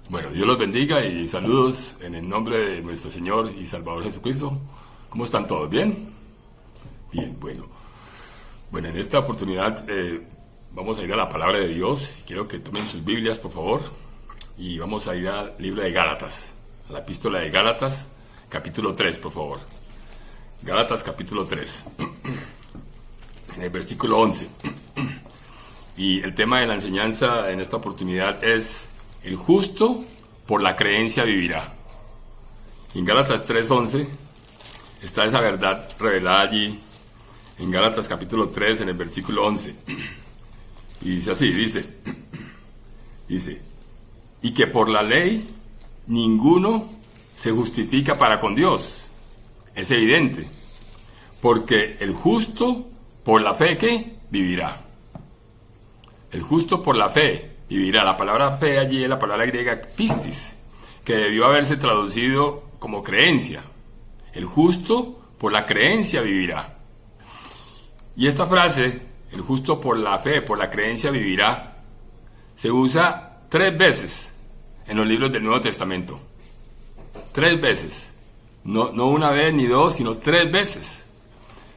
Bueno, Dios los bendiga y saludos en el nombre de nuestro Señor y Salvador Jesucristo. ¿Cómo están todos? ¿Bien? Bien, bueno. Bueno, en esta oportunidad vamos a ir a la palabra de Dios. Quiero que tomen sus Biblias, por favor. Y vamos a ir al libro de Gálatas, a la epístola de Gálatas, capítulo 3, por favor. Gálatas, capítulo 3, en el versículo 11. Y el tema de la enseñanza en esta oportunidad es: el justo por la creencia vivirá. En Gálatas 3:11 está esa verdad revelada allí, en Gálatas capítulo 3, en el versículo 11. Y dice así, dice, y que por la ley ninguno se justifica para con Dios. Es evidente, porque el justo por la fe, ¿qué? Vivirá. El justo por la fe vivirá. La palabra fe allí es la palabra griega pistis, que debió haberse traducido como creencia. El justo por la creencia vivirá. Y esta frase, el justo por la fe, por la creencia vivirá, se usa 3 veces en los libros del Nuevo Testamento. 3 veces. No una vez ni 2, sino 3 veces.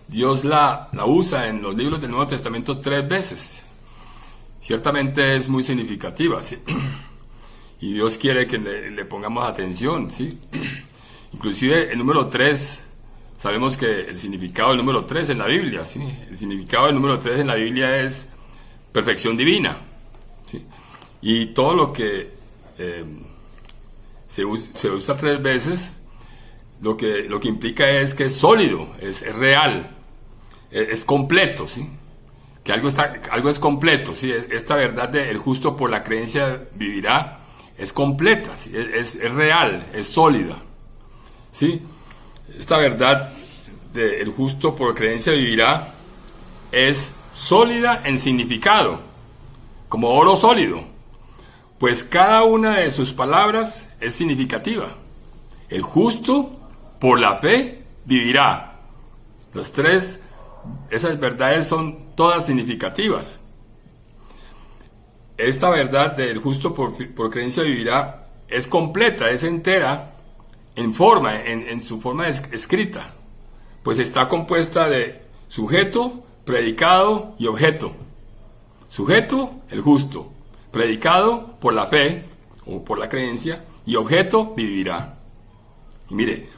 Dios la usa en los libros del Nuevo Testamento 3 veces. Ciertamente es muy significativa, ¿sí? Y Dios quiere que le pongamos atención, ¿sí? Inclusive el número 3, sabemos que el significado del número 3 en la Biblia, ¿sí? El significado del número 3 en la Biblia es perfección divina, ¿sí? Y todo lo que se usa 3 veces, lo que implica es que es sólido, es real, es completo, ¿sí? Que algo es completo, ¿sí? Esta verdad de el justo por la creencia vivirá es completa, ¿sí? Es real, es sólida, ¿sí? Esta verdad de el justo por creencia vivirá es sólida en significado, como oro sólido, pues cada una de sus palabras es significativa. El justo por la fe vivirá. Esas verdades son todas significativas. Esta verdad del justo por creencia vivirá es completa, es entera, en su forma escrita, pues está compuesta de sujeto, predicado y objeto. Sujeto, el justo; predicado, por la fe o por la creencia; y objeto, vivirá. Y mire,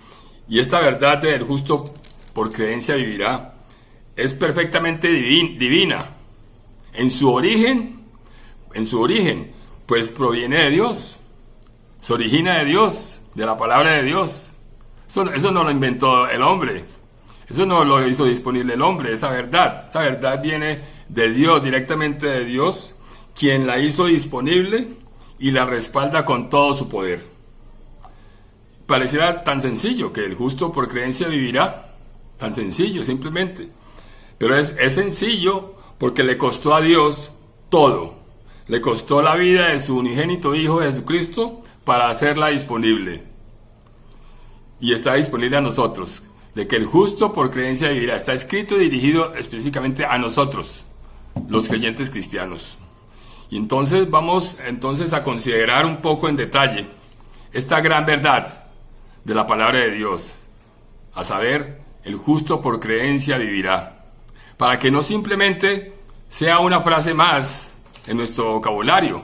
y esta verdad del justo por creencia vivirá es perfectamente divina. En su origen, pues proviene de Dios. Se origina de Dios, de la palabra de Dios. Eso no lo inventó el hombre. Eso no lo hizo disponible el hombre, esa verdad. Esa verdad viene de Dios, directamente de Dios, quien la hizo disponible y la respalda con todo su poder. Pareciera tan sencillo, que el justo por creencia vivirá. Tan sencillo, simplemente. Pero es sencillo porque le costó a Dios todo. Le costó la vida de su unigénito Hijo Jesucristo para hacerla disponible. Y está disponible a nosotros. De que el justo por creencia vivirá. Está escrito y dirigido específicamente a nosotros, los creyentes cristianos. Y entonces vamos a considerar un poco en detalle esta gran verdad de la palabra de Dios. A saber, el justo por creencia vivirá. Para que no simplemente sea una frase más en nuestro vocabulario,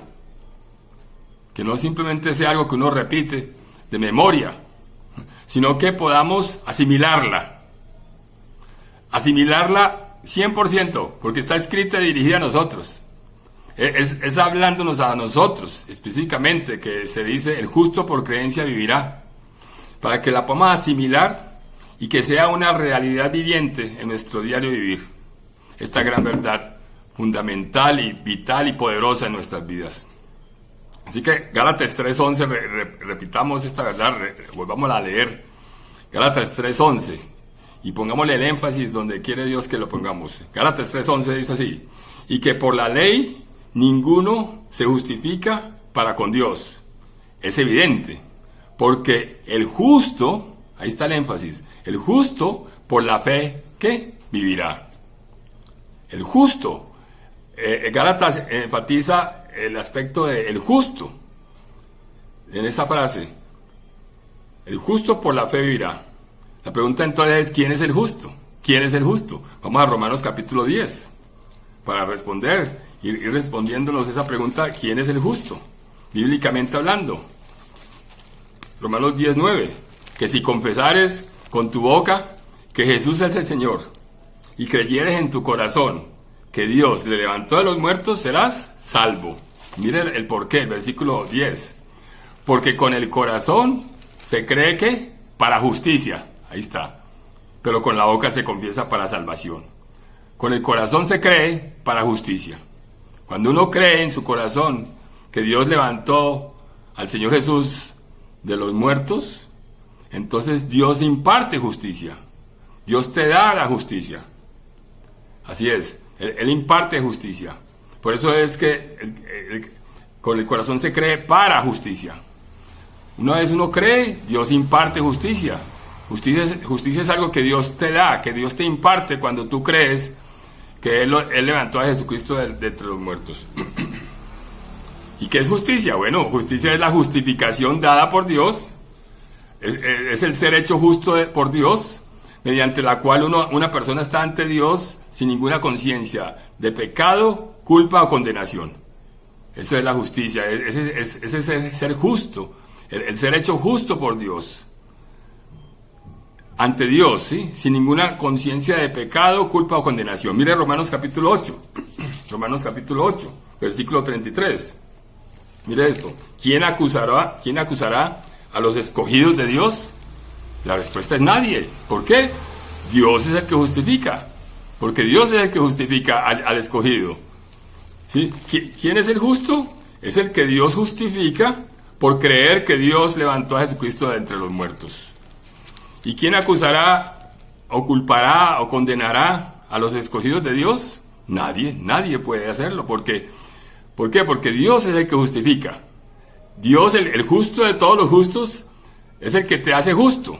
que no simplemente sea algo que uno repite de memoria, sino que podamos asimilarla 100%, porque está escrita y dirigida a nosotros. Es hablándonos a nosotros específicamente que se dice el justo por creencia vivirá, para que la podamos asimilar y que sea una realidad viviente en nuestro diario vivir. Esta gran verdad fundamental y vital y poderosa en nuestras vidas. Así que Gálatas 3:11, repitamos esta verdad, volvámosla a leer. Gálatas 3:11, y pongámosle el énfasis donde quiere Dios que lo pongamos. Gálatas 3:11 dice así: y que por la ley ninguno se justifica para con Dios. Es evidente, porque el justo, ahí está el énfasis, el justo por la fe, ¿qué? Vivirá. El justo. Gálatas enfatiza el aspecto del justo. en esa frase. El justo por la fe vivirá. La pregunta entonces es, ¿quién es el justo? ¿Quién es el justo? Vamos a Romanos capítulo 10 para responder, ir respondiéndonos esa pregunta, ¿quién es el justo? Bíblicamente hablando. Romanos 10:9, que si confesares con tu boca que Jesús es el Señor y creyeres en tu corazón que Dios le levantó de los muertos, serás salvo. Mire el porqué, el versículo 10. Porque con el corazón se cree que para justicia, ahí está, pero con la boca se confiesa para salvación. Con el corazón se cree para justicia. Cuando uno cree en su corazón que Dios levantó al Señor Jesús de los muertos, entonces Dios imparte justicia. Dios te da la justicia. Así es, Él imparte justicia. Por eso es que con el corazón se cree para justicia. Una vez uno cree, Dios imparte justicia. Justicia es algo que Dios te da, que Dios te imparte cuando tú crees que Él levantó a Jesucristo de entre los muertos. ¿Y qué es justicia? Bueno, justicia es la justificación dada por Dios. Es el ser hecho justo por Dios, mediante la cual una persona está ante Dios sin ninguna conciencia de pecado, culpa o condenación. Eso es la justicia, ese es el ser justo, el ser hecho justo por Dios. Ante Dios, ¿sí? Sin ninguna conciencia de pecado, culpa o condenación. Mire Romanos capítulo 8, Romanos capítulo 8, versículo 33. Mire esto, ¿quién acusará a los escogidos de Dios? La respuesta es nadie. ¿Por qué? Dios es el que justifica. Porque Dios es el que justifica al escogido. ¿Sí? ¿Quién es el justo? Es el que Dios justifica por creer que Dios levantó a Jesucristo de entre los muertos. ¿Y quién acusará o culpará o condenará a los escogidos de Dios? Nadie puede hacerlo. ¿Por qué? Porque Dios es el que justifica. Dios, el justo de todos los justos, es el que te hace justo,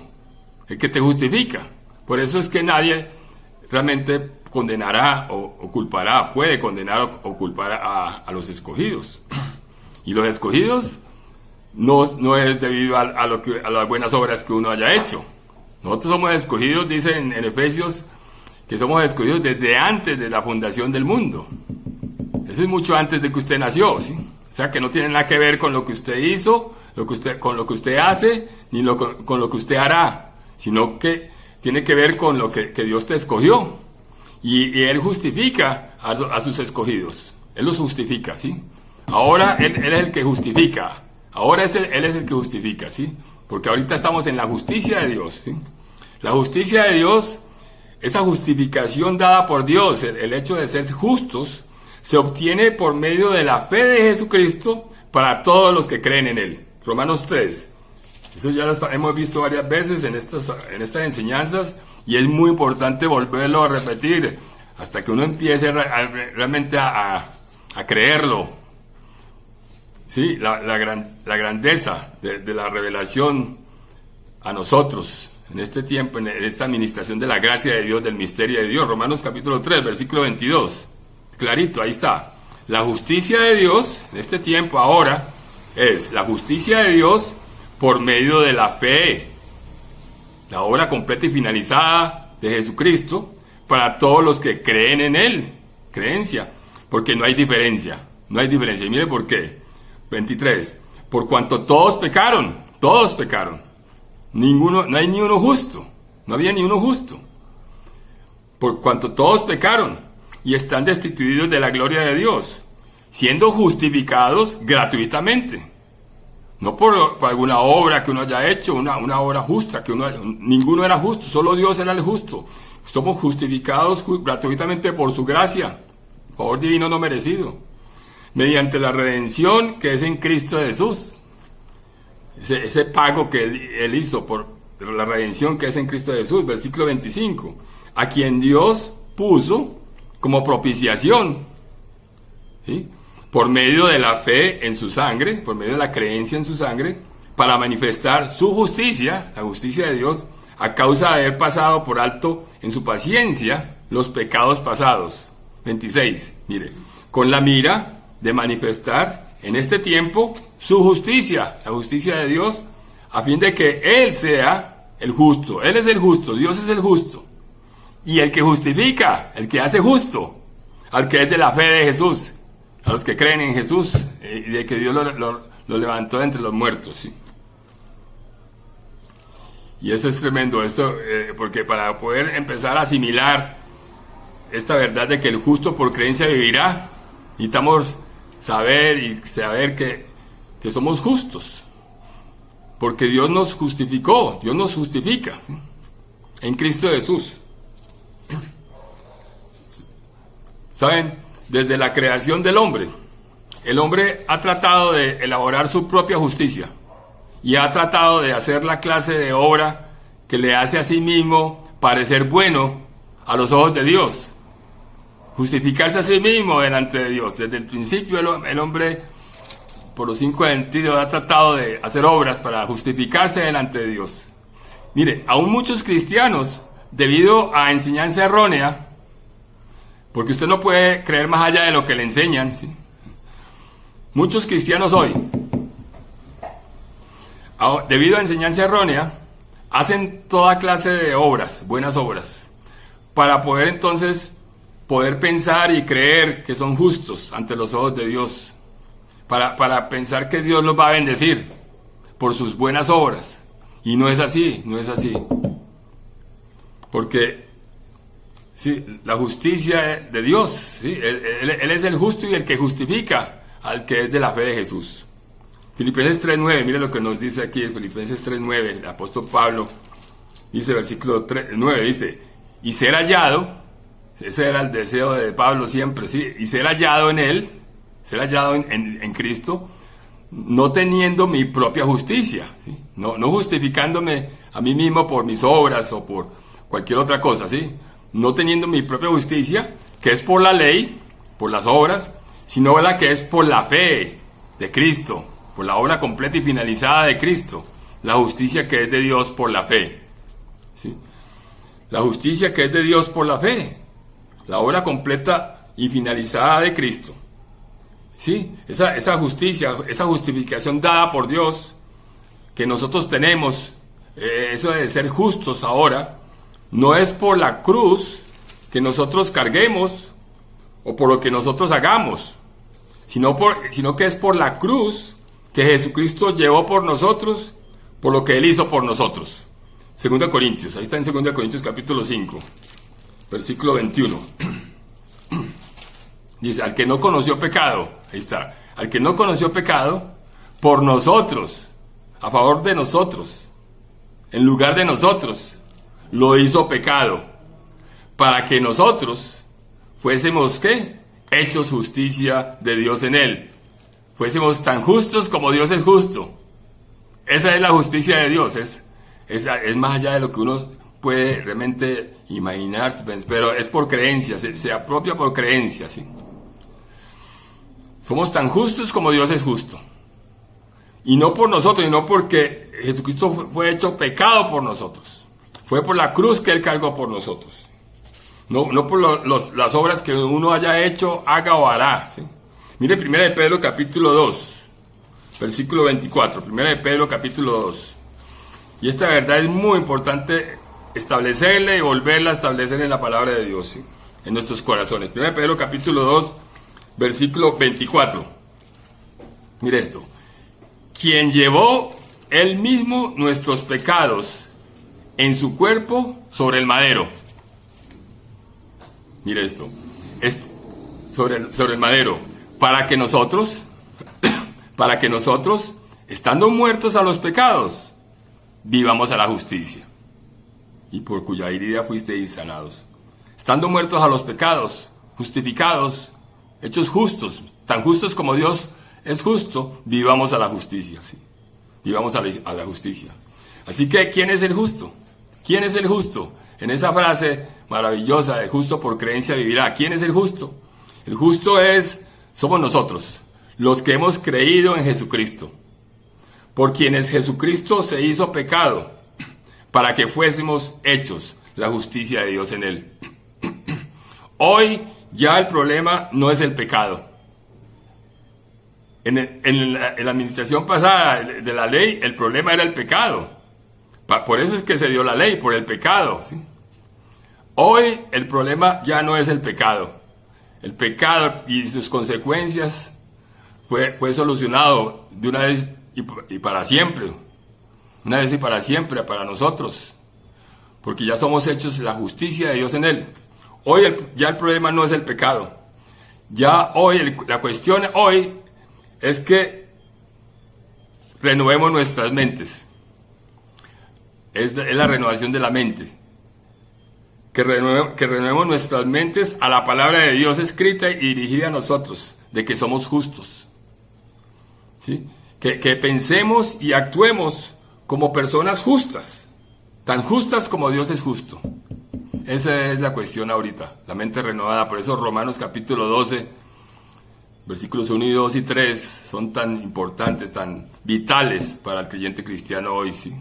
el que te justifica. Por eso es que nadie realmente condenará o culpará, puede condenar o culpar a los escogidos. Y los escogidos no es debido a las buenas obras que uno haya hecho. Nosotros somos escogidos, dice en Efesios, que somos escogidos desde antes de la fundación del mundo. Eso es mucho antes de que usted nació, ¿sí? O sea, que no tiene nada que ver con lo que usted hizo, con lo que usted hace, ni con lo que usted hará, sino que tiene que ver con lo que Dios te escogió. Y Él justifica a sus escogidos. Él los justifica, ¿sí? Ahora Él es el que justifica. Ahora Él es el que justifica, ¿sí? Porque ahorita estamos en la justicia de Dios, ¿sí? La justicia de Dios, esa justificación dada por Dios, el hecho de ser justos, se obtiene por medio de la fe de Jesucristo para todos los que creen en Él. Romanos 3. Eso ya lo hemos visto varias veces en estas enseñanzas y es muy importante volverlo a repetir hasta que uno empiece realmente a creerlo. Sí, la grandeza de la revelación a nosotros en este tiempo, en esta administración de la gracia de Dios, del misterio de Dios. Romanos capítulo 3, versículo 22. Clarito, ahí está. La justicia de Dios en este tiempo ahora es la justicia de Dios por medio de la fe. La obra completa y finalizada de Jesucristo para todos los que creen en Él. Creencia. Porque no hay diferencia. No hay diferencia. Y mire por qué. 23. Por cuanto todos pecaron. Todos pecaron. No hay ni uno justo. No había ni uno justo. Por cuanto todos pecaron y están destituidos de la gloria de Dios, siendo justificados gratuitamente. No por alguna obra que uno haya hecho, una obra justa, ninguno era justo, solo Dios era el justo. Somos justificados gratuitamente por su gracia, favor divino no merecido, mediante la redención que es en Cristo Jesús. Ese pago que Él hizo por la redención que es en Cristo Jesús, versículo 25, a quien Dios puso como propiciación, ¿sí? Por medio de la fe en su sangre, por medio de la creencia en su sangre, para manifestar su justicia, la justicia de Dios, a causa de haber pasado por alto en su paciencia los pecados pasados. 26, mire, con la mira de manifestar en este tiempo su justicia, la justicia de Dios, a fin de que Él sea el justo. Él es el justo, Dios es el justo. Y el que justifica, el que hace justo, al que es de la fe de Jesús, a los que creen en Jesús, y de que Dios lo levantó de entre los muertos. ¿Sí? Y eso es tremendo, esto, porque para poder empezar a asimilar esta verdad de que el justo por creencia vivirá, necesitamos saber que somos justos, porque Dios nos justificó, Dios nos justifica, ¿sí? En Cristo Jesús. ¿Saben? Desde la creación del hombre, el hombre ha tratado de elaborar su propia justicia y ha tratado de hacer la clase de obra que le hace a sí mismo parecer bueno a los ojos de Dios. Justificarse a sí mismo delante de Dios. Desde el principio el hombre, por los 5 sentidos, ha tratado de hacer obras para justificarse delante de Dios. Mire, aún muchos cristianos, debido a enseñanza errónea, porque usted no puede creer más allá de lo que le enseñan, ¿sí? Muchos cristianos hoy, debido a enseñanza errónea, hacen toda clase de obras, buenas obras, para poder entonces poder pensar y creer que son justos ante los ojos de Dios, para pensar que Dios los va a bendecir por sus buenas obras. Y no es así, no es así. Porque sí, la justicia de Dios, ¿sí? Él es el justo y el que justifica al que es de la fe de Jesús. Filipenses 3.9, mire lo que nos dice aquí en Filipenses 3.9, el apóstol Pablo dice, versículo 9, dice, y ser hallado, ese era el deseo de Pablo siempre, ¿sí? Y ser hallado en él, ser hallado en Cristo, no teniendo mi propia justicia, ¿sí? No justificándome a mí mismo por mis obras o por cualquier otra cosa, ¿sí? No teniendo mi propia justicia, que es por la ley, por las obras, sino la que es por la fe de Cristo, por la obra completa y finalizada de Cristo, la justicia que es de Dios por la fe, ¿sí? La justicia que es de Dios por la fe, la obra completa y finalizada de Cristo, ¿sí? Esa justicia, esa justificación dada por Dios, que nosotros tenemos, eso de ser justos ahora, no es por la cruz que nosotros carguemos o por lo que nosotros hagamos, sino que es por la cruz que Jesucristo llevó por nosotros, por lo que Él hizo por nosotros. 2 Corintios, ahí está en 2 Corintios capítulo 5, versículo 21. Dice, al que no conoció pecado, ahí está, al que no conoció pecado, por nosotros, a favor de nosotros, en lugar de nosotros, lo hizo pecado, para que nosotros fuésemos, ¿qué? Hechos justicia de Dios en él. Fuésemos tan justos como Dios es justo. Esa es la justicia de Dios, es más allá de lo que uno puede realmente imaginarse, pero es por creencia, se apropia por creencia, ¿sí? Somos tan justos como Dios es justo. Y no por nosotros, y no porque Jesucristo fue hecho pecado por nosotros. Fue por la cruz que Él cargó por nosotros. No por las obras que uno haya hecho, haga o hará, ¿sí? Mire 1 de Pedro capítulo 2, versículo 24. 1 de Pedro capítulo 2. Y esta verdad es muy importante establecerla y volverla a establecer en la palabra de Dios, ¿sí? En nuestros corazones. 1 de Pedro capítulo 2, versículo 24. Mire esto. Quien llevó Él mismo nuestros pecados en su cuerpo sobre el madero. Mire esto. Sobre el madero. Para que nosotros, estando muertos a los pecados, vivamos a la justicia. Y por cuya herida fuisteis sanados. Estando muertos a los pecados, justificados, hechos justos, tan justos como Dios es justo, vivamos a la justicia, ¿sí? Vivamos a la justicia. Así que, ¿quién es el justo? ¿Quién es el justo? En esa frase maravillosa de justo por creencia vivirá. ¿Quién es el justo? El justo somos nosotros, los que hemos creído en Jesucristo, por quienes Jesucristo se hizo pecado, para que fuésemos hechos la justicia de Dios en Él. Hoy ya el problema no es el pecado. en la administración pasada de la ley, el problema era el pecado. Por eso es que se dio la ley, por el pecado, ¿sí? Hoy el problema ya no es el pecado. El pecado y sus consecuencias fue solucionado de una vez y para siempre. Una vez y para siempre para nosotros. Porque ya somos hechos la justicia de Dios en Él. Hoy ya el problema no es el pecado. Ya hoy, la cuestión hoy es que renovemos nuestras mentes. Es la renovación de la mente. Que renuevemos nuestras mentes a la palabra de Dios escrita y dirigida a nosotros, de que somos justos. ¿Sí? Que pensemos y actuemos como personas justas, tan justas como Dios es justo. Esa es la cuestión ahorita, la mente renovada. Por eso Romanos capítulo 12, versículos 1 y 2 y 3 son tan importantes, tan vitales para el creyente cristiano hoy, ¿sí?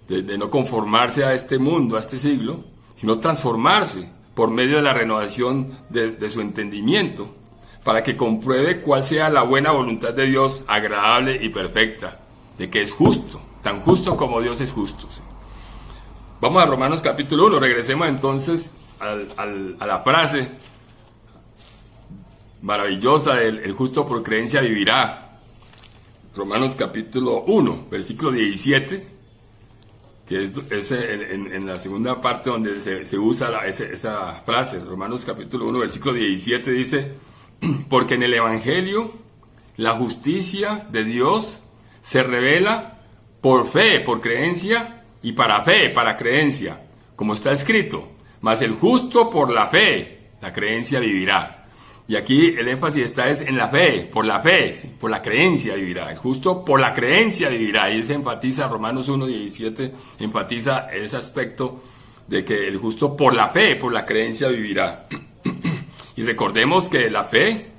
De no conformarse a este mundo, a este siglo, sino transformarse por medio de la renovación de su entendimiento, para que compruebe cuál sea la buena voluntad de Dios, agradable y perfecta, de que es justo, tan justo como Dios es justo, ¿sí? Vamos a Romanos capítulo 1, regresemos entonces a la frase maravillosa del el justo por creencia vivirá. Romanos capítulo 1, versículo 17, que es en la segunda parte donde se usa esa frase. Romanos capítulo 1, versículo 17 dice: porque en el Evangelio la justicia de Dios se revela por fe, por creencia, y para fe, para creencia, como está escrito: mas el justo por la fe, la creencia vivirá. Y aquí el énfasis está en la fe, ¿sí? Por la creencia vivirá. El justo por la creencia vivirá. Y se enfatiza, Romanos 1:17, enfatiza ese aspecto de que el justo por la fe, por la creencia vivirá. Y recordemos que la fe,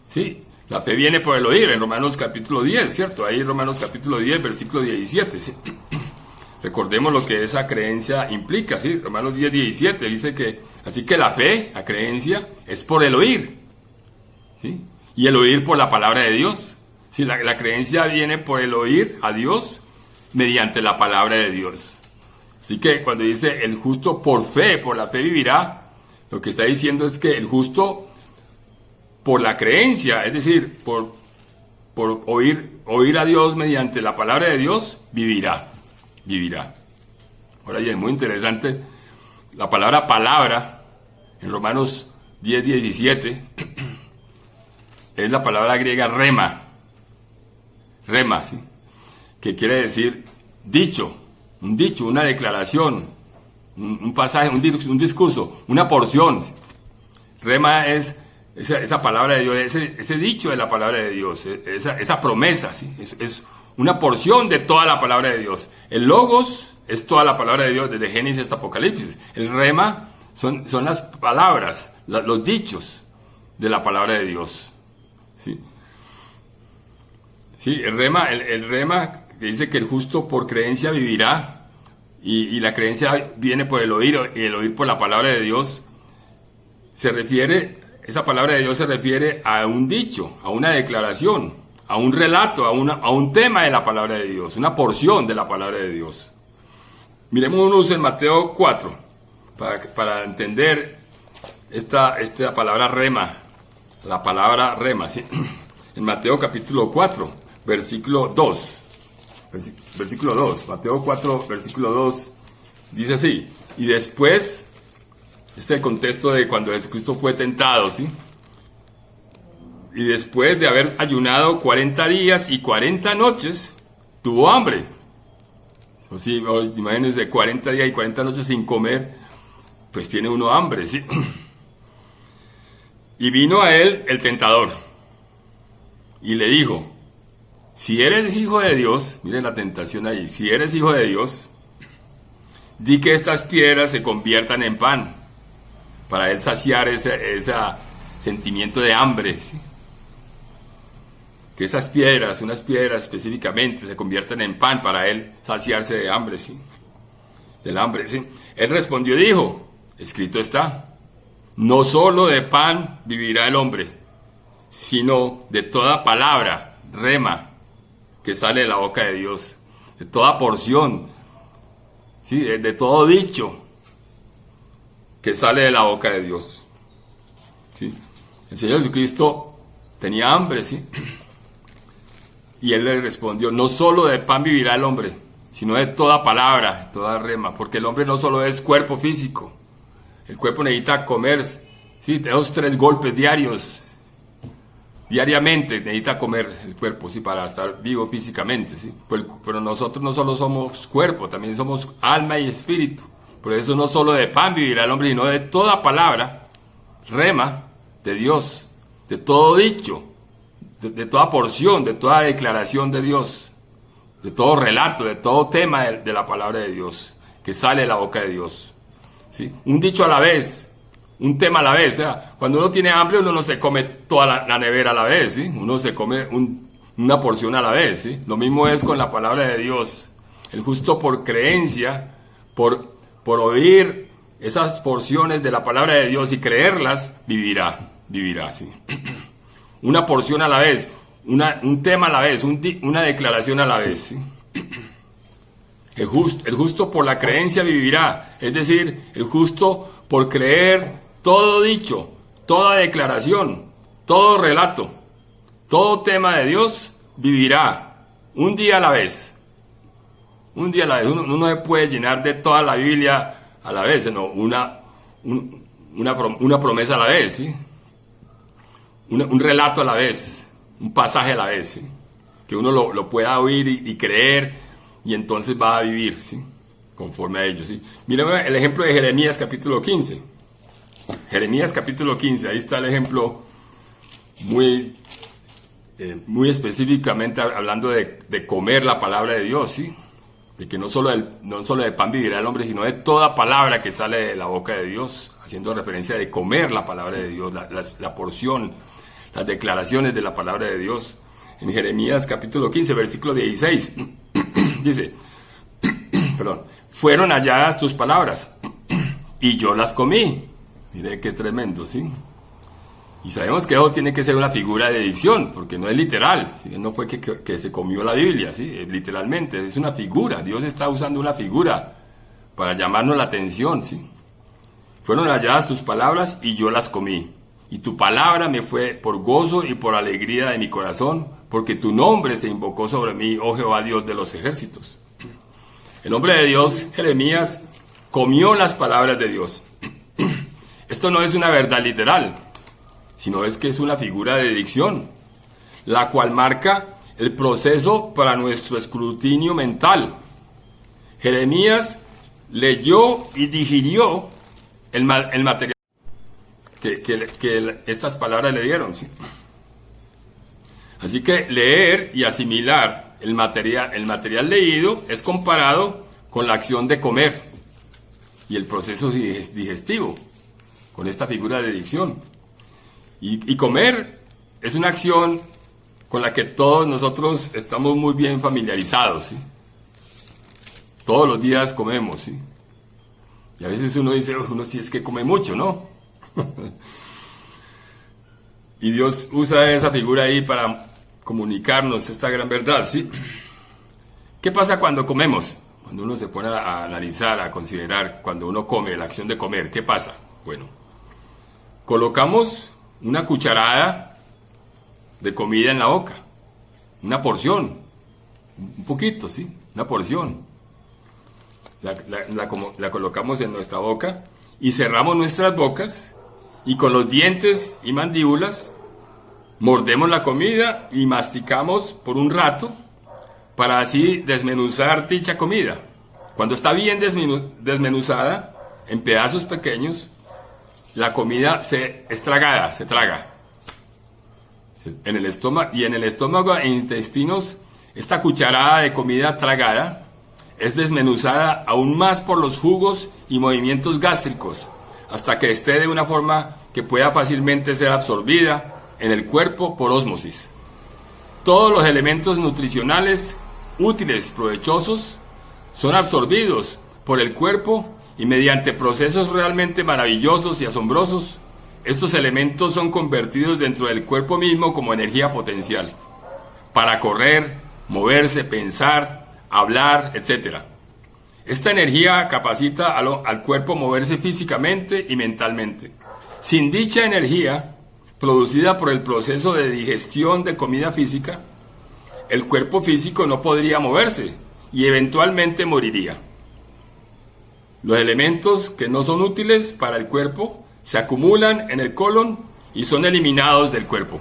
sí, la fe viene por el oír, en Romanos capítulo 10, ¿cierto? Ahí Romanos capítulo 10, versículo 17, ¿sí? Recordemos lo que esa creencia implica, ¿sí? Romanos 10:17 dice que, así que la fe, la creencia, es por el oír, ¿sí? Y el oír por la palabra de Dios. ¿Sí? La creencia viene por el oír a Dios mediante la palabra de Dios. Así que cuando dice el justo por fe, por la fe vivirá, lo que está diciendo es que el justo por la creencia, es decir, por oír a Dios mediante la palabra de Dios, vivirá. Ahora ya es muy interesante la palabra en Romanos 10:17 es la palabra griega rema, ¿sí? Que quiere decir dicho, una declaración, un pasaje, un discurso, una porción. Rema es esa palabra de Dios, ese dicho de la palabra de Dios, esa promesa, ¿sí? Es una porción de toda la palabra de Dios. El logos es toda la palabra de Dios, desde Génesis hasta Apocalipsis. El rema son las palabras, los dichos de la palabra de Dios. ¿Sí? Sí, el rema que dice que el justo por creencia vivirá, y la creencia viene por el oír, y el oír por la palabra de Dios, esa palabra de Dios se refiere a un dicho, a una declaración, a un relato, a un tema de la palabra de Dios, una porción de la palabra de Dios. Miremos unos en Mateo 4, para entender esta palabra rema, la palabra rema, ¿sí? En Mateo capítulo 4, versículo 2, Mateo 4, versículo 2, dice así: y después, este es el contexto de cuando Jesucristo fue tentado, ¿sí? Y después de haber ayunado 40 días y 40 noches, tuvo hambre. O sí, imagínense, 40 días y 40 noches sin comer, pues tiene uno hambre, ¿sí? Y vino a él el tentador y le dijo: si eres hijo de Dios, miren la tentación ahí, si eres hijo de Dios, di que estas piedras se conviertan en pan, para él saciar ese sentimiento de hambre, ¿sí? Que esas piedras, unas piedras específicamente, se conviertan en pan para él saciarse de hambre, ¿sí? Del hambre, ¿sí? Él respondió y dijo: escrito está, no solo de pan vivirá el hombre, sino de toda palabra, rema, que sale de la boca de Dios, de toda porción, ¿sí? De todo dicho que sale de la boca de Dios, ¿sí? El Señor Jesucristo tenía hambre, ¿sí? Y Él le respondió, no solo de pan vivirá el hombre, sino de toda palabra, de toda rema, porque el hombre no solo es cuerpo físico, el cuerpo necesita comer, ¿sí? Esos 3 golpes diariamente necesita comer el cuerpo, ¿sí? Para estar vivo físicamente, ¿sí? Pero nosotros no solo somos cuerpo, también somos alma y espíritu. Por eso no solo de pan vivirá el hombre, sino de toda palabra, rema, de Dios, de todo dicho, de toda porción, de toda declaración de Dios, de todo relato, de todo tema de la palabra de Dios, que sale de la boca de Dios, ¿sí? Un dicho a la vez, un tema a la vez. O sea, cuando uno tiene hambre, uno no se come toda la nevera a la vez, ¿sí? Uno se come una porción a la vez, ¿sí? Lo mismo es con la palabra de Dios. El justo por creencia, por oír esas porciones de la palabra de Dios y creerlas, vivirá, ¿sí? Una porción a la vez, un tema a la vez, una declaración a la vez, ¿sí? El justo por la creencia vivirá, es decir, el justo por creer todo dicho, toda declaración, todo relato, todo tema de Dios, vivirá un día a la vez. Un día a la vez. Uno no se puede llenar de toda la Biblia a la vez, sino una promesa a la vez, ¿sí? Un relato a la vez, un pasaje a la vez, ¿sí? Que uno lo pueda oír y creer, y entonces va a vivir, ¿sí? Conforme a ello, ¿sí? Miren el ejemplo de Jeremías capítulo 15. Jeremías capítulo 15, ahí está el ejemplo muy específicamente hablando de comer la palabra de Dios, ¿sí? De que no solo de pan vivirá el hombre, sino de toda palabra que sale de la boca de Dios, haciendo referencia de comer la palabra de Dios, la porción, las declaraciones de la palabra de Dios. En Jeremías capítulo 15, versículo 16, dice, perdón, fueron halladas tus palabras y yo las comí. Mire qué tremendo, ¿sí? Y sabemos que eso tiene que ser una figura de dicción, porque no es literal, ¿sí? No fue que se comió la Biblia, ¿sí? Literalmente, es una figura. Dios está usando una figura para llamarnos la atención, ¿sí? Fueron halladas tus palabras y yo las comí. Y tu palabra me fue por gozo y por alegría de mi corazón, porque tu nombre se invocó sobre mí, oh Jehová Dios de los ejércitos. El hombre de Dios, Jeremías, comió las palabras de Dios. Esto no es una verdad literal, sino es que es una figura de dicción, la cual marca el proceso para nuestro escrutinio mental. Jeremías leyó y digirió el material que estas palabras le dieron, ¿sí? Así que leer y asimilar el material leído es comparado con la acción de comer y el proceso digestivo, con esta figura de dicción. Y comer es una acción con la que todos nosotros estamos muy bien familiarizados, ¿sí? Todos los días comemos, ¿sí? Y a veces uno dice, uno sí es que come mucho, ¿no? Y Dios usa esa figura ahí para comunicarnos esta gran verdad, ¿sí? ¿Qué pasa cuando comemos? Cuando uno se pone a analizar, a considerar, cuando uno come, la acción de comer, ¿qué pasa? Bueno, colocamos una cucharada de comida en la boca, una porción, un poquito, ¿sí? Una porción. La colocamos en nuestra boca y cerramos nuestras bocas y con los dientes y mandíbulas mordemos la comida y masticamos por un rato para así desmenuzar dicha comida. Cuando está bien desmenuzada en pedazos pequeños, la comida es tragada, se traga en el estómago, y en el estómago e intestinos esta cucharada de comida tragada es desmenuzada aún más por los jugos y movimientos gástricos hasta que esté de una forma que pueda fácilmente ser absorbida en el cuerpo por ósmosis. Todos los elementos nutricionales útiles, provechosos, son absorbidos por el cuerpo y mediante procesos realmente maravillosos y asombrosos, estos elementos son convertidos dentro del cuerpo mismo como energía potencial para correr, moverse, pensar, hablar, etc. Esta energía capacita al cuerpo a moverse físicamente y mentalmente. Sin dicha energía, producida por el proceso de digestión de comida física, el cuerpo físico no podría moverse y eventualmente moriría. Los elementos que no son útiles para el cuerpo se acumulan en el colon y son eliminados del cuerpo.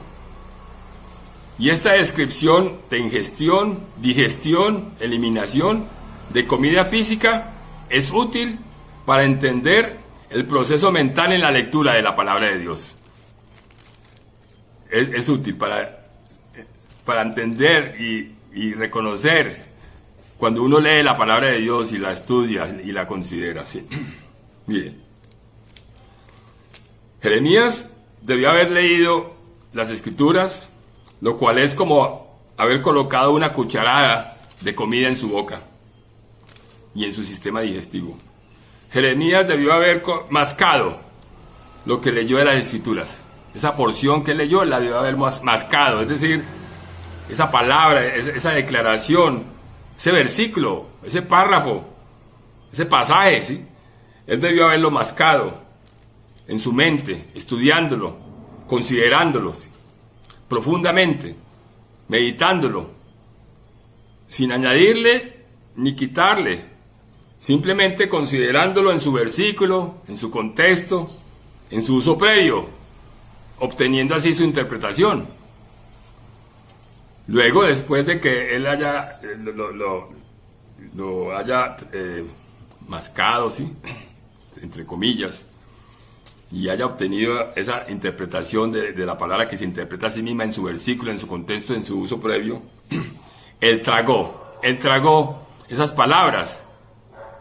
Y esta descripción de ingestión, digestión, eliminación de comida física es útil para entender el proceso mental en la lectura de la palabra de Dios. Es útil para entender y reconocer cuando uno lee la palabra de Dios y la estudia y la considera. ¿Sí? Bien. Jeremías debió haber leído las Escrituras, lo cual es como haber colocado una cucharada de comida en su boca y en su sistema digestivo. Jeremías debió haber mascado lo que leyó de las Escrituras. Esa porción que leyó la debió haber mascado, es decir, esa palabra, esa declaración, ese versículo, ese párrafo, ese pasaje, ¿sí? Él debió haberlo mascado en su mente, estudiándolo, considerándolo, ¿sí? Profundamente, meditándolo, sin añadirle ni quitarle, simplemente considerándolo en su versículo, en su contexto, en su uso previo, obteniendo así su interpretación. Luego, después de que él haya lo haya mascado, ¿sí? Entre comillas, y haya obtenido esa interpretación de la palabra que se interpreta a sí misma en su versículo, en su contexto, en su uso previo, él tragó esas palabras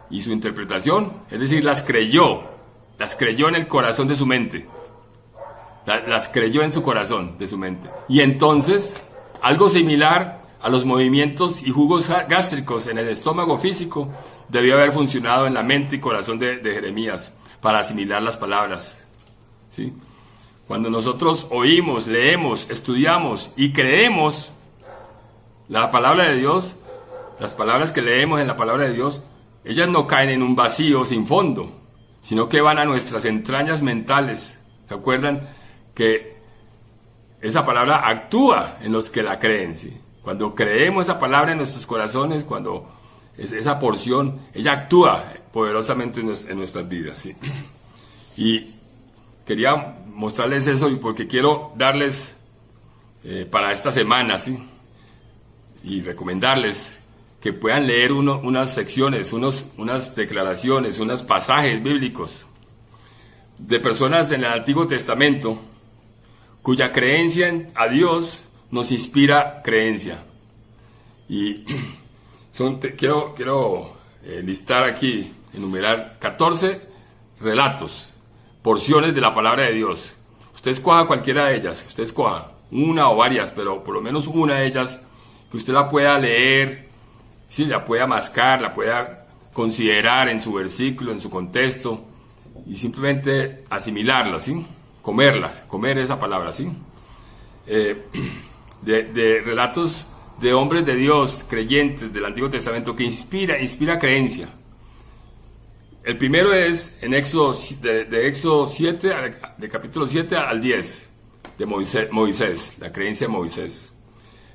y su interpretación, es decir, las creyó en el corazón de su mente, las creyó en su corazón de su mente, y entonces algo similar a los movimientos y jugos gástricos en el estómago físico debió haber funcionado en la mente y corazón de Jeremías para asimilar las palabras. ¿Sí? Cuando nosotros oímos, leemos, estudiamos y creemos la palabra de Dios, las palabras que leemos en la palabra de Dios, ellas no caen en un vacío sin fondo, sino que van a nuestras entrañas mentales. ¿Se acuerdan que esa palabra actúa en los que la creen? ¿Sí? Cuando creemos esa palabra en nuestros corazones, cuando esa porción, ella actúa poderosamente en nuestras vidas. ¿Sí? Y quería mostrarles eso porque quiero darles para esta semana, ¿sí? Y recomendarles que puedan leer unas secciones, unas declaraciones, unos pasajes bíblicos de personas en el Antiguo Testamento cuya creencia a Dios nos inspira creencia. Y quiero listar aquí, enumerar 14 relatos, porciones de la palabra de Dios. Usted escoja cualquiera de ellas, usted escoja una o varias, pero por lo menos una de ellas, que usted la pueda leer, ¿sí? La pueda mascar, la pueda considerar en su versículo, en su contexto, y simplemente asimilarla, ¿sí? Comer esa palabra, ¿sí? De relatos de hombres de Dios, creyentes del Antiguo Testamento, que inspira creencia. El primero es en Éxodo, de Éxodo 7, de capítulo 7 al 10, de Moisés, la creencia de Moisés.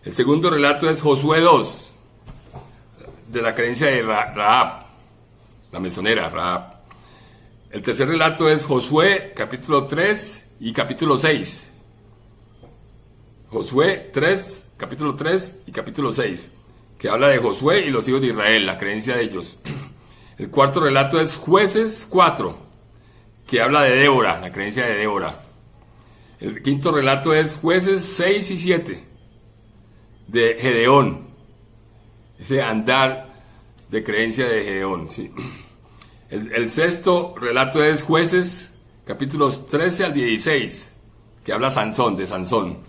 El segundo relato es Josué 2, de la creencia de Rahab, la mesonera Rahab. El tercer relato es Josué, capítulo 3 y capítulo 6. Josué 3, capítulo 3 y capítulo 6, que habla de Josué y los hijos de Israel, la creencia de ellos. El cuarto relato es Jueces 4, que habla de Débora, la creencia de Débora. El quinto relato es Jueces 6 y 7, de Gedeón, ese andar de creencia de Gedeón, ¿sí? El sexto relato es Jueces, capítulos 13 al 16, que habla de Sansón.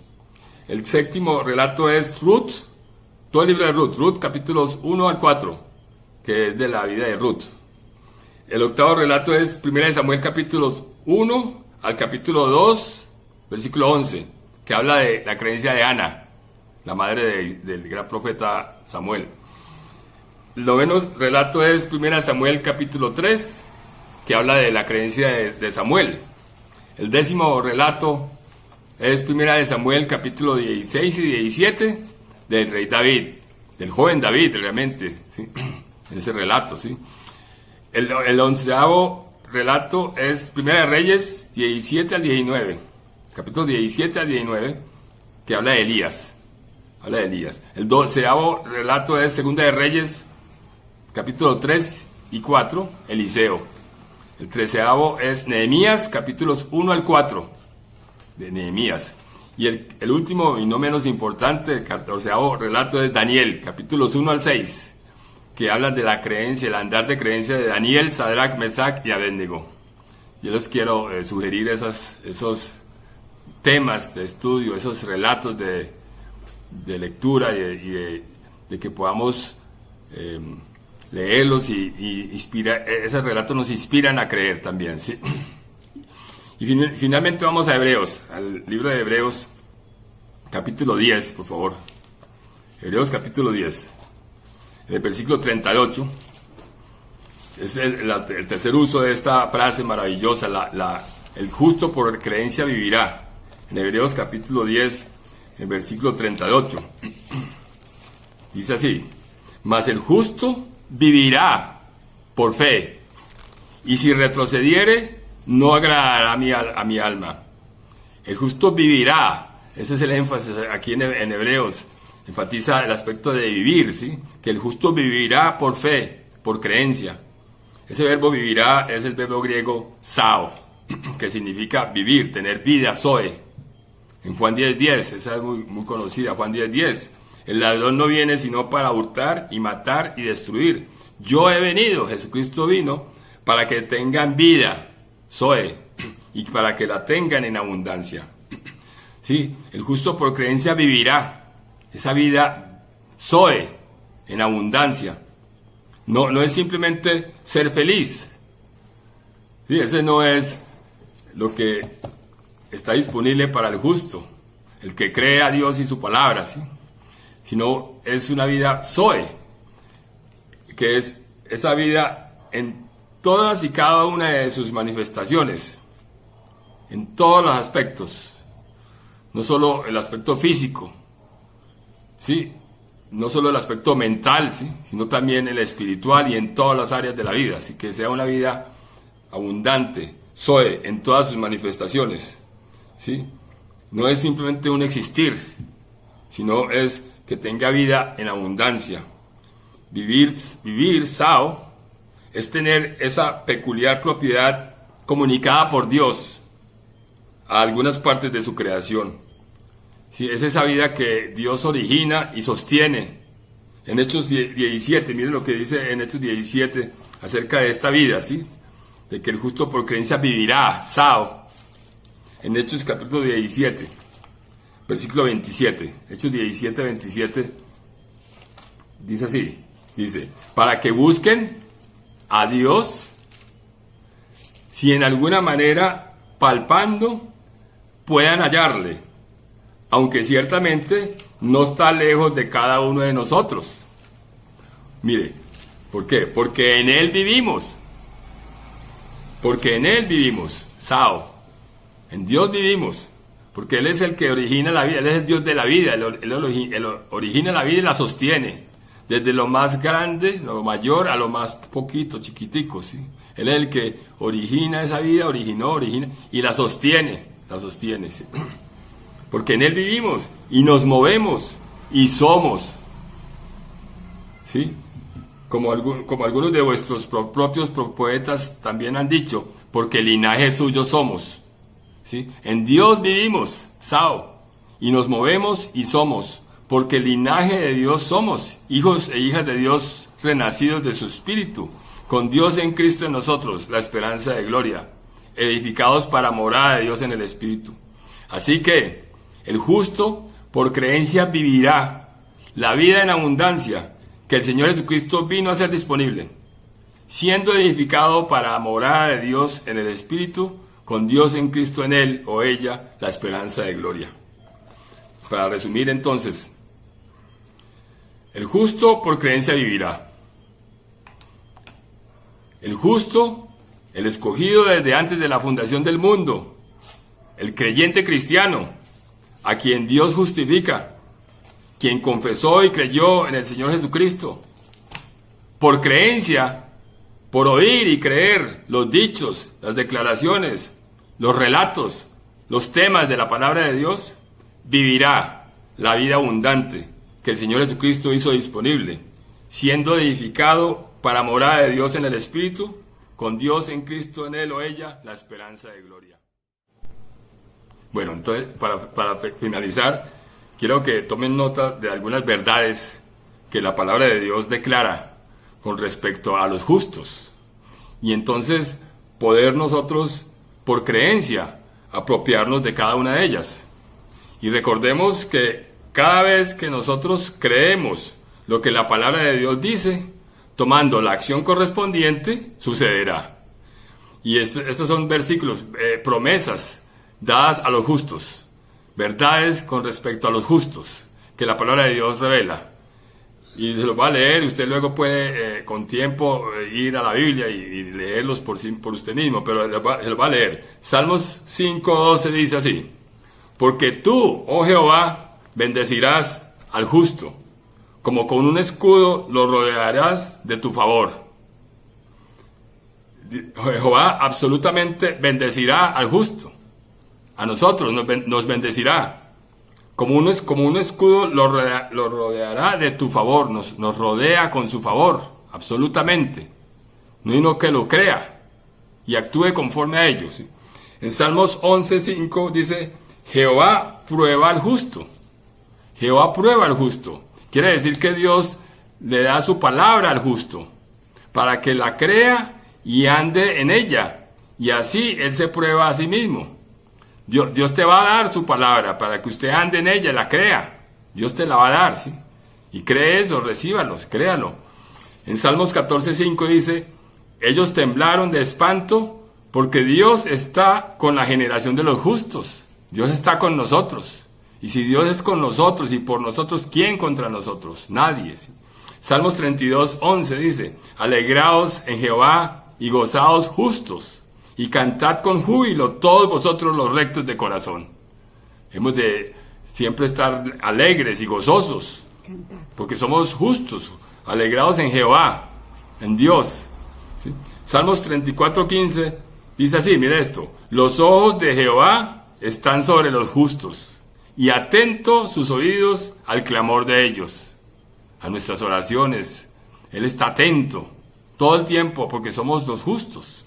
El séptimo relato es Ruth, todo el libro de Ruth, capítulos 1 al 4, que es de la vida de Ruth. El octavo relato es 1 Samuel, capítulos 1 al capítulo 2, versículo 11, que habla de la creencia de Ana, la madre del gran profeta Samuel. El noveno relato es 1 Samuel capítulo 3, que habla de la creencia de Samuel. El décimo relato es 1 Samuel capítulo 16 y 17 del rey David, del joven David realmente, ¿sí? En ese relato, ¿sí? El onceavo relato es 1 Reyes 17 al 19, capítulo 17 al 19, que habla de Elías. El doceavo relato es 2 Reyes capítulo 3 y 4, Eliseo. El treceavo es Nehemías, capítulos 1 al 4, de Nehemías. Y el último y no menos importante, el 14º relato es Daniel, capítulos 1 al 6, que hablan de la creencia, el andar de creencia de Daniel, Sadrach, Mesach y Abednego. Yo les quiero sugerir esos temas de estudio, esos relatos de lectura y de que podamos leerlos y esos relatos nos inspiran a creer también, ¿sí? Y finalmente vamos a Hebreos, al libro de Hebreos, capítulo 10, por favor. Hebreos capítulo 10, el versículo 38. Es el tercer uso de esta frase maravillosa, el justo por creencia vivirá. En Hebreos capítulo 10, el versículo 38. Dice así: mas el justo vivirá por fe, y si retrocediere, no agradará a mi alma. El justo vivirá. Ese es el énfasis aquí en Hebreos. Enfatiza el aspecto de vivir, ¿sí? Que el justo vivirá por fe, por creencia. Ese verbo vivirá es el verbo griego sao, que significa vivir, tener vida, zoe. En Juan 10:10, esa es muy conocida, Juan 10:10. El ladrón no viene sino para hurtar y matar y destruir. Yo he venido, Jesucristo vino, para que tengan vida, zoe, y para que la tengan en abundancia. Sí, el justo por creencia vivirá esa vida zoe, en abundancia. No es simplemente ser feliz. Sí, ese no es lo que está disponible para el justo, el que cree a Dios y su palabra, ¿sí? Sino es una vida zoe, que es esa vida en todas y cada una de sus manifestaciones, en todos los aspectos, no solo el aspecto físico, ¿sí? No solo el aspecto mental, ¿sí? Sino también el espiritual y en todas las áreas de la vida, así que sea una vida abundante, zoe, en todas sus manifestaciones, ¿sí? No es simplemente un existir, sino es que tenga vida en abundancia. Vivir sao, es tener esa peculiar propiedad comunicada por Dios a algunas partes de su creación. Sí, es esa vida que Dios origina y sostiene. En Hechos 17, miren lo que dice en Hechos 17 acerca de esta vida, ¿sí? De que el justo por creencia vivirá, sao. En Hechos capítulo 17, versículo 27. Hechos 17, 27, dice así, dice: para que busquen a Dios, si en alguna manera, palpando, puedan hallarle, aunque ciertamente no está lejos de cada uno de nosotros. Mire, ¿por qué? Porque en Él vivimos. Porque en Él vivimos, sao. En Dios vivimos. Porque Él es el que origina la vida. Él es el Dios de la vida. Él origina la vida y la sostiene. Desde lo más grande, lo mayor, a lo más poquito, chiquitico, ¿sí? Él es el que origina esa vida, origina, y la sostiene, ¿sí? Porque en Él vivimos, y nos movemos, y somos, ¿sí? Como algunos de vuestros propios poetas también han dicho, porque linaje suyo somos, ¿sí? En Dios vivimos, sao, y nos movemos y somos, porque el linaje de Dios somos, hijos e hijas de Dios renacidos de su Espíritu, con Dios en Cristo en nosotros, la esperanza de gloria, edificados para morada de Dios en el Espíritu. Así que el justo por creencia vivirá la vida en abundancia que el Señor Jesucristo vino a hacer disponible, siendo edificado para morada de Dios en el Espíritu, con Dios en Cristo en él o ella, la esperanza de gloria. Para resumir entonces, el justo por creencia vivirá. El justo, el escogido desde antes de la fundación del mundo, el creyente cristiano, a quien Dios justifica, quien confesó y creyó en el Señor Jesucristo, por creencia, por oír y creer los dichos, las declaraciones, los relatos, los temas de la palabra de Dios, vivirá la vida abundante que el Señor Jesucristo hizo disponible, siendo edificado para morada de Dios en el Espíritu, con Dios en Cristo en él o ella, la esperanza de gloria. Bueno, entonces, para finalizar, quiero que tomen nota de algunas verdades que la palabra de Dios declara con respecto a los justos. Y entonces, poder nosotros, por creencia, apropiarnos de cada una de ellas. Y recordemos que cada vez que nosotros creemos lo que la palabra de Dios dice, tomando la acción correspondiente, sucederá. Y estos son versículos, promesas dadas a los justos, verdades con respecto a los justos, que la palabra de Dios revela. Y se los va a leer, y usted luego puede, con tiempo, ir a la Biblia y leerlos por usted mismo, pero se los va a leer. Salmos 5:12 dice así: porque tú, oh Jehová, bendecirás al justo, como con un escudo lo rodearás de tu favor. Jehová absolutamente bendecirá al justo. A nosotros nos bendecirá. Como un escudo lo rodeará de tu favor. Nos rodea con su favor, absolutamente. No hay uno que lo crea y actúe conforme a ellos. ¿Sí? En Salmos 11:5 dice: Jehová prueba al justo. Jehová prueba al justo. Quiere decir que Dios le da su palabra al justo para que la crea y ande en ella. Y así Él se prueba a sí mismo. Dios te va a dar su palabra para que usted ande en ella, la crea. Dios te la va a dar, ¿sí? Y cree eso, recíbalos, créalo. En Salmos 14:5 dice: ellos temblaron de espanto porque Dios está con la generación de los justos. Dios está con nosotros. Y si Dios es con nosotros y por nosotros, ¿quién contra nosotros? Nadie, ¿sí? Salmos 32:11 dice: alegraos en Jehová y gozaos justos, y cantad con júbilo todos vosotros los rectos de corazón. Hemos de siempre estar alegres y gozosos, porque somos justos, alegrados en Jehová, en Dios. ¿Sí? Salmos 34:15 dice así, mire esto: los ojos de Jehová están sobre los justos, y atentos sus oídos al clamor de ellos, a nuestras oraciones. Él está atento todo el tiempo, porque somos los justos.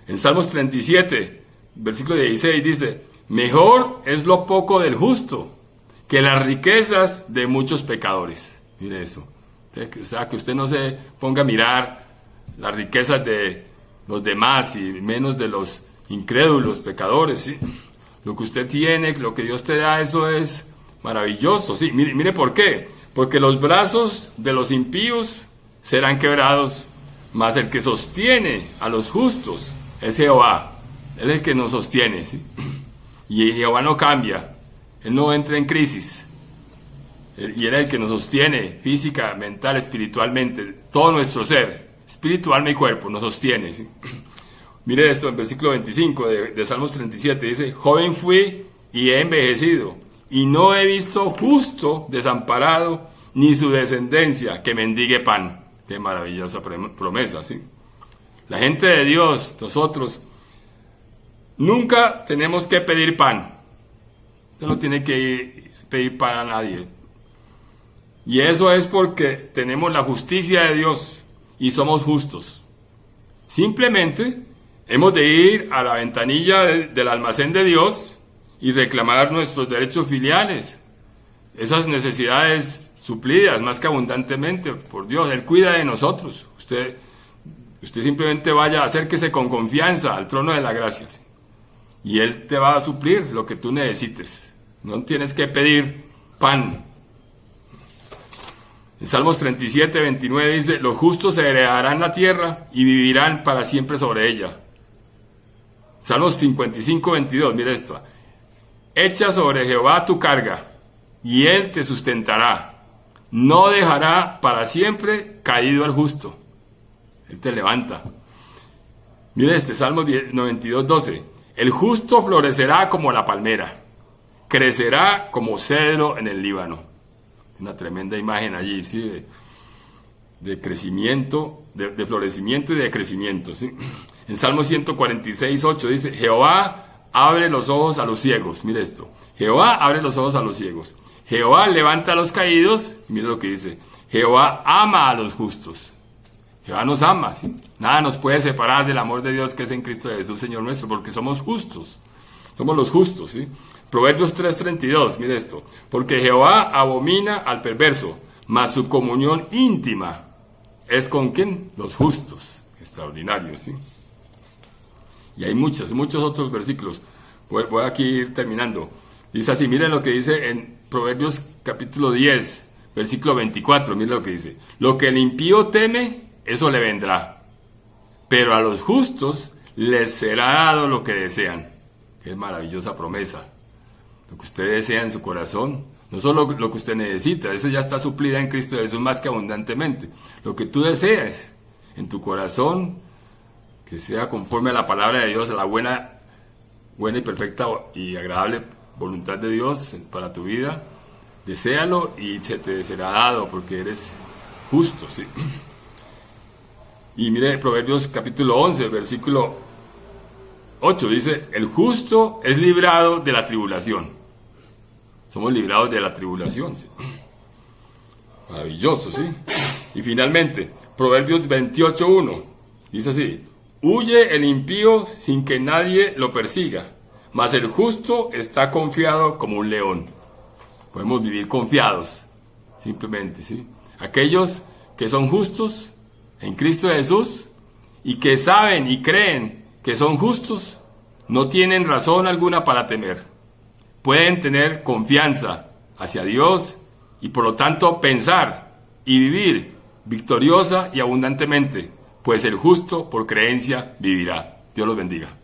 En Salmos 37, versículo 16 dice: mejor es lo poco del justo que las riquezas de muchos pecadores. Mire eso. O sea, que usted no se ponga a mirar las riquezas de los demás y menos de los incrédulos, pecadores, ¿sí? Lo que usted tiene, lo que Dios te da, eso es maravilloso, ¿sí? Mire por qué. Porque los brazos de los impíos serán quebrados, mas el que sostiene a los justos es Jehová. Él es el que nos sostiene, ¿sí? Y Jehová no cambia. Él no entra en crisis. Y Él es el que nos sostiene física, mental, espiritualmente. Todo nuestro ser, espíritu, alma y cuerpo, nos sostiene, ¿sí? Mire esto en versículo 25 de Salmos 37. Dice: joven fui y he envejecido, y no he visto justo desamparado, ni su descendencia que mendigue pan. Qué maravillosa promesa, ¿sí? La gente de Dios, nosotros, nunca tenemos que pedir pan. Usted no tiene que pedir pan a nadie. Y eso es porque tenemos la justicia de Dios y somos justos. Simplemente hemos de ir a la ventanilla del almacén de Dios y reclamar nuestros derechos filiales. Esas necesidades suplidas más que abundantemente por Dios. Él cuida de nosotros. Usted simplemente vaya, acérquese con confianza al trono de la gracia, ¿sí? Y Él te va a suplir lo que tú necesites. No tienes que pedir pan. En Salmos 37:29 dice: los justos heredarán la tierra y vivirán para siempre sobre ella. Salmos 55, 22, mira esto. Echa sobre Jehová tu carga, y él te sustentará. No dejará para siempre caído al justo. Él te levanta. Mira este, Salmo 92, 12. El justo florecerá como la palmera, crecerá como cedro en el Líbano. Una tremenda imagen allí, ¿sí? De crecimiento, de florecimiento y de crecimiento, ¿sí? En Salmo 146, 8 dice, Jehová abre los ojos a los ciegos. Mira esto. Jehová abre los ojos a los ciegos. Jehová levanta a los caídos. Mira lo que dice. Jehová ama a los justos. Jehová nos ama, ¿sí? Nada nos puede separar del amor de Dios que es en Cristo Jesús, Señor nuestro, porque somos justos. Somos los justos, ¿sí? Proverbios 3:32, mire esto. Porque Jehová abomina al perverso, mas su comunión íntima es con ¿quién? Los justos. Extraordinario, ¿sí? Y hay muchos otros versículos. Voy aquí a ir terminando. Dice así, miren lo que dice en Proverbios capítulo 10, versículo 24, miren lo que dice. Lo que el impío teme, eso le vendrá, pero a los justos les será dado lo que desean. Qué maravillosa promesa. Lo que usted desea en su corazón, no solo lo que usted necesita, eso ya está suplida en Cristo Jesús más que abundantemente. Lo que tú deseas en tu corazón, que sea conforme a la palabra de Dios, a la buena y perfecta y agradable voluntad de Dios para tu vida, deséalo y se te será dado porque eres justo, ¿sí? Y mire Proverbios capítulo 11, versículo 8, dice, el justo es librado de la tribulación. Somos librados de la tribulación, ¿sí? Maravilloso, ¿sí? Y finalmente, Proverbios 28:1, dice así, huye el impío sin que nadie lo persiga, mas el justo está confiado como un león. Podemos vivir confiados, simplemente, ¿sí? Aquellos que son justos en Cristo Jesús y que saben y creen que son justos, no tienen razón alguna para temer. Pueden tener confianza hacia Dios y por lo tanto pensar y vivir victoriosa y abundantemente, pues el justo por creencia vivirá. Dios los bendiga.